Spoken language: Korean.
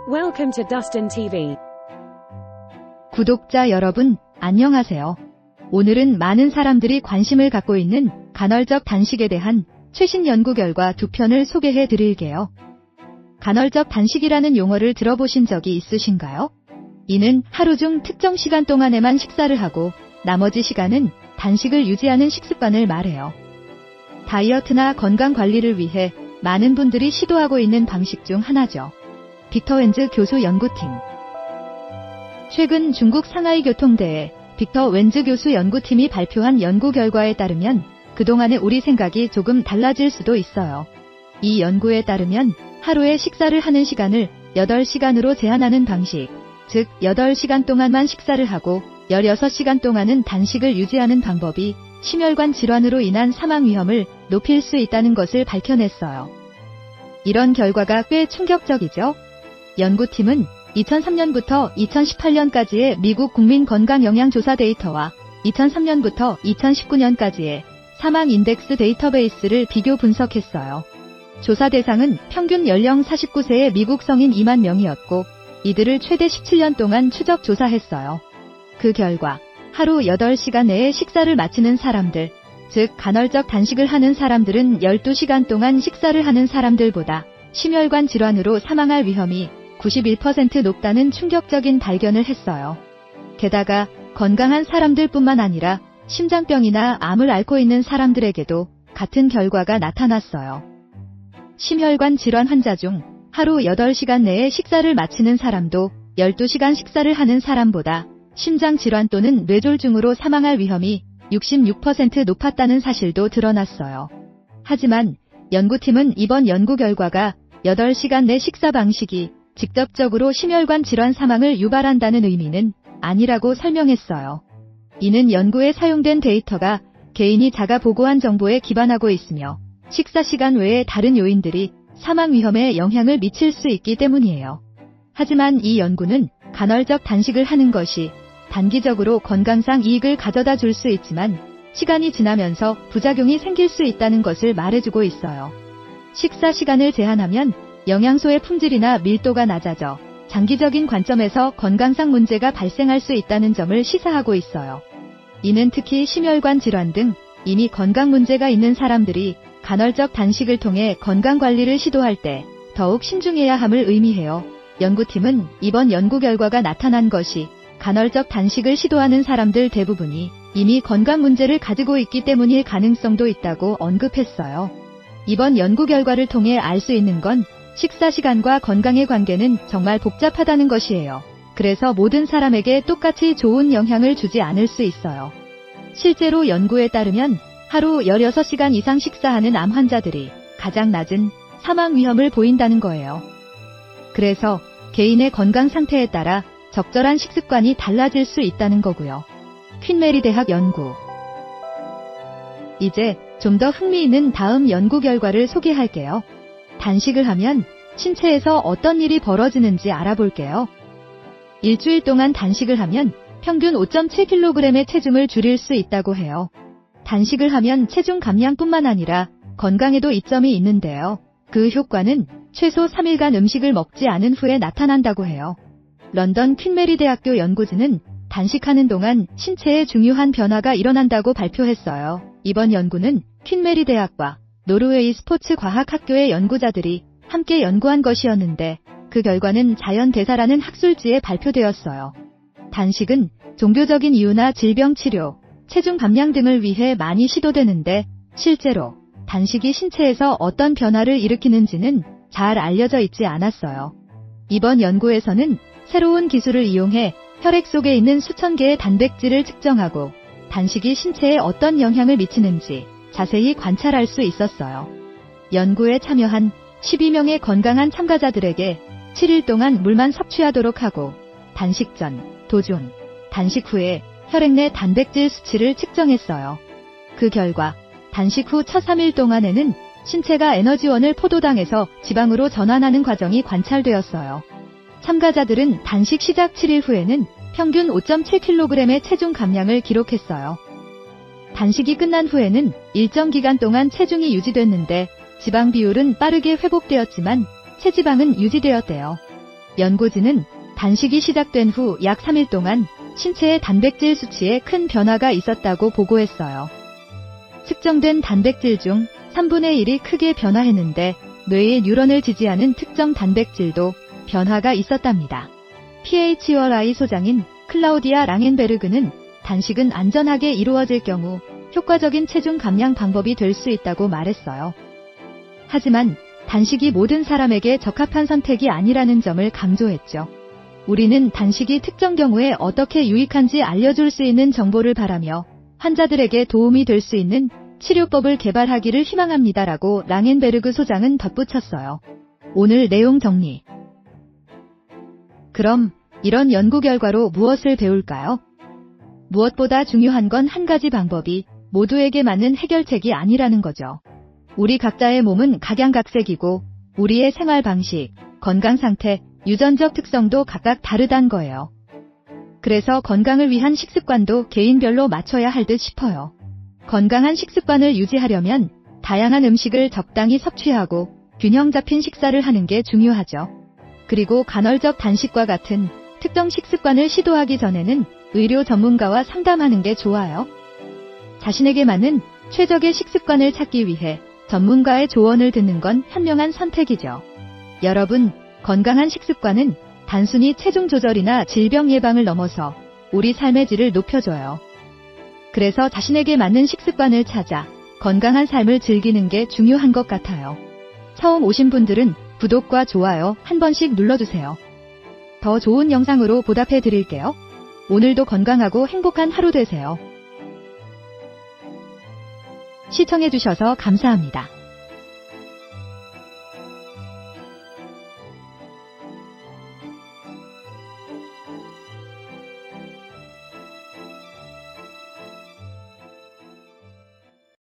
Welcome to Dustin TV. 구독자 여러분, 안녕하세요. 오늘은 많은 사람들이 관심을 갖고 있는 간헐적 단식에 대한 최신 연구 결과 두 편을 소개해 드릴게요. 간헐적 단식이라는 용어를 들어보신 적이 있으신가요? 이는 하루 중 특정 시간 동안에만 식사를 하고 나머지 시간은 단식을 유지하는 식습관을 말해요. 다이어트나 건강 관리를 위해 많은 분들이 시도하고 있는 방식 중 하나죠. 빅터 웬즈 교수 연구팀. 최근 중국 상하이 교통대의 빅터 웬즈 교수 연구팀이 발표한 연구 결과에 따르면 그동안의 우리 생각이 조금 달라질 수도 있어요. 이 연구에 따르면 하루에 식사를 하는 시간을 8시간으로 제한하는 방식, 즉 8시간 동안만 식사를 하고 16시간 동안은 단식을 유지하는 방법이 심혈관 질환으로 인한 사망 위험을 높일 수 있다는 것을 밝혀냈어요. 이런 결과가 꽤 충격적이죠? 연구팀은 2003년부터 2018년까지의 미국 국민 건강 영양 조사 데이터와 2003년부터 2019년까지의 사망 인덱스 데이터베이스를 비교 분석했어요. 조사 대상은 평균 연령 49세의 미국 성인 2만 명이었고 이들을 최대 17년 동안 추적 조사했어요. 그 결과 하루 8시간 내에 식사를 마치는 사람들, 즉 간헐적 단식을 하는 사람들은 12시간 동안 식사를 하는 사람들보다 심혈관 질환으로 사망할 위험이 91% 높다는 충격적인 발견을 했어요. 게다가 건강한 사람들뿐만 아니라 심장병이나 암을 앓고 있는 사람들에게도 같은 결과가 나타났어요. 심혈관 질환 환자 중 하루 8시간 내에 식사를 마치는 사람도 12시간 식사를 하는 사람보다 심장 질환 또는 뇌졸중으로 사망할 위험이 66% 높았다는 사실도 드러났어요. 하지만 연구팀은 이번 연구 결과가 8시간 내 식사 방식이 직접적으로 심혈관 질환 사망을 유발한다는 의미는 아니라고 설명했어요. 이는 연구에 사용된 데이터가 개인이 자가 보고한 정보에 기반하고 있으며 식사 시간 외에 다른 요인들이 사망 위험에 영향을 미칠 수 있기 때문이에요. 하지만 이 연구는 간헐적 단식을 하는 것이 단기적으로 건강상 이익을 가져다 줄 수 있지만 시간이 지나면서 부작용이 생길 수 있다는 것을 말해주고 있어요. 식사 시간을 제한하면 영양소의 품질이나 밀도가 낮아져 장기적인 관점에서 건강상 문제가 발생할 수 있다는 점을 시사하고 있어요. 이는 특히 심혈관 질환 등 이미 건강 문제가 있는 사람들이 간헐적 단식을 통해 건강 관리를 시도할 때 더욱 신중해야 함을 의미해요. 연구팀은 이번 연구 결과가 나타난 것이 간헐적 단식을 시도하는 사람들 대부분이 이미 건강 문제를 가지고 있기 때문일 가능성도 있다고 언급했어요. 이번 연구 결과를 통해 알 수 있는 건 식사 시간과 건강의 관계는 정말 복잡하다는 것이에요. 그래서 모든 사람에게 똑같이 좋은 영향을 주지 않을 수 있어요. 실제로 연구에 따르면 하루 16시간 이상 식사하는 암 환자들이 가장 낮은 사망 위험을 보인다는 거예요. 그래서 개인의 건강 상태에 따라 적절한 식습관이 달라질 수 있다는 거고요. 퀸메리 대학 연구. 이제 좀 더 흥미있는 다음 연구 결과를 소개할게요. 단식을 하면 신체에서 어떤 일이 벌어지는지 알아볼게요. 일주일 동안 단식을 하면 평균 5.7kg의 체중을 줄일 수 있다고 해요. 단식을 하면 체중 감량뿐만 아니라 건강에도 이점이 있는데요. 그 효과는 최소 3일간 음식을 먹지 않은 후에 나타난다고 해요. 런던 퀸메리 대학교 연구진은 단식하는 동안 신체에 중요한 변화가 일어난다고 발표했어요. 이번 연구는 퀸메리 대학과 노르웨이 스포츠 과학 학교의 연구자들이 함께 연구한 것이었는데 그 결과는 자연대사라는 학술지에 발표되었어요. 단식은 종교적인 이유나 질병 치료, 체중 감량 등을 위해 많이 시도되는데 실제로 단식이 신체에서 어떤 변화를 일으키는지는 잘 알려져 있지 않았어요. 이번 연구에서는 새로운 기술을 이용해 혈액 속에 있는 수천 개의 단백질을 측정하고 단식이 신체에 어떤 영향을 미치는지 자세히 관찰할 수 있었어요. 연구에 참여한 12명의 건강한 참가자들에게 7일 동안 물만 섭취하도록 하고 단식 전, 도중, 단식 후에 혈액 내 단백질 수치를 측정했어요. 그 결과 단식 후 첫 3일 동안에는 신체가 에너지원을 포도당에서 지방으로 전환하는 과정이 관찰되었어요. 참가자들은 단식 시작 7일 후에는 평균 5.7kg의 체중 감량을 기록했어요. 단식이 끝난 후에는 일정 기간 동안 체중이 유지됐는데 지방 비율은 빠르게 회복되었지만 체지방은 유지되었대요. 연고지는 단식이 시작된 후 약 3일 동안 신체의 단백질 수치에 큰 변화가 있었다고 보고했어요. 측정된 단백질 중 3분의 1이 크게 변화했는데 뇌의 뉴런을 지지하는 특정 단백질도 변화가 있었답니다. PHRI 소장인 클라우디아 랑엔베르그는 단식은 안전하게 이루어질 경우 효과적인 체중 감량 방법이 될 수 있다고 말했어요. 하지만 단식이 모든 사람에게 적합한 선택이 아니라는 점을 강조했죠. 우리는 단식이 특정 경우에 어떻게 유익한지 알려줄 수 있는 정보를 바라며 환자들에게 도움이 될 수 있는 치료법을 개발하기를 희망합니다라고 랑엔베르그 소장은 덧붙였어요. 오늘 내용 정리. 그럼 이런 연구 결과로 무엇을 배울까요? 무엇보다 중요한 건 한 가지 방법이 모두에게 맞는 해결책이 아니라는 거죠. 우리 각자의 몸은 각양각색이고 우리의 생활 방식, 건강 상태, 유전적 특성도 각각 다르단 거예요. 그래서 건강을 위한 식습관도 개인별로 맞춰야 할 듯 싶어요. 건강한 식습관을 유지하려면 다양한 음식을 적당히 섭취하고 균형 잡힌 식사를 하는 게 중요하죠. 그리고 간헐적 단식과 같은 특정 식습관을 시도하기 전에는 의료 전문가와 상담하는 게 좋아요. 자신에게 맞는 최적의 식습관을 찾기 위해 전문가의 조언을 듣는 건 현명한 선택이죠. 여러분, 건강한 식습관은 단순히 체중 조절이나 질병 예방을 넘어서 우리 삶의 질을 높여줘요. 그래서 자신에게 맞는 식습관을 찾아 건강한 삶을 즐기는 게 중요한 것 같아요. 처음 오신 분들은 구독과 좋아요 한 번씩 눌러주세요. 더 좋은 영상으로 보답해 드릴게요. 오늘도 건강하고 행복한 하루 되세요. 시청해주셔서 감사합니다.